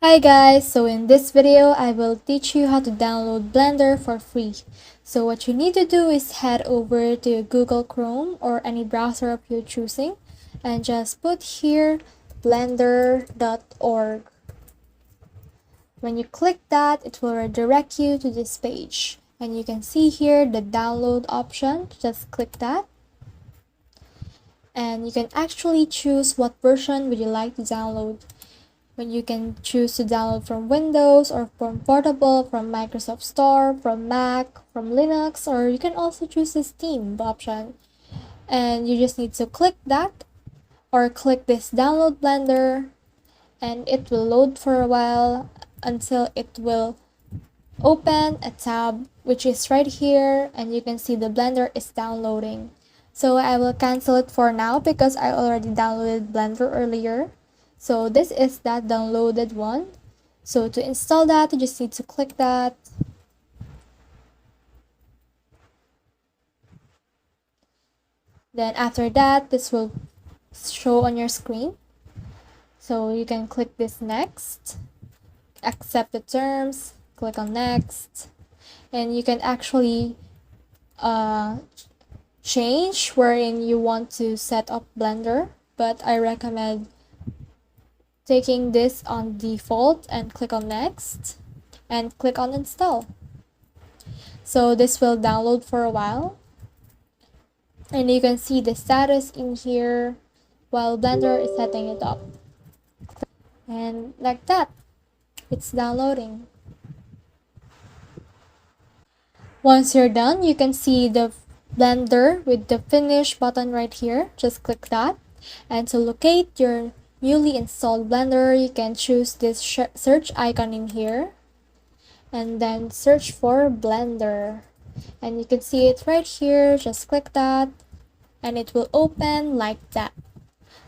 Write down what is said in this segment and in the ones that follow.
Hi guys, so in this video I will teach you how to download Blender for free. So what you need to do is head over to Google Chrome or any browser of your choosing and just put here blender.org. When you click that, it will redirect you to this page and you can see here the download option. Just click that and you can actually choose what version would you like to download. When you can choose to download from Windows or from Portable, from Microsoft Store, from Mac, from Linux, or you can also choose the Steam option. And you just need to click that or click this download Blender and it will load for a while until it will open a tab which is right here and you can see the Blender is downloading. So I will cancel it for now because I already downloaded Blender earlier. So this is that downloaded one. So to install that, you just need to click that. Then after that, this will show on your screen. So you can click this next, accept the terms, click on next, and you can actually change wherein you want to set up Blender, but I recommend taking this on default and click on next and click on install. So this will download for a while and you can see the status in here while Blender is setting it up. And like that, it's downloading. Once you're done, you can see the Blender with the finish button right here. Just click that. And to locate your newly installed Blender, you can choose this search icon in here and then search for Blender, and you can see it right here. Just click that and it will open like that.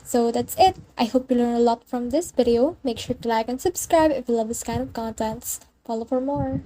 So that's it. I hope you learned a lot from this video. Make sure to like and subscribe if you love this kind of contents. Follow for more.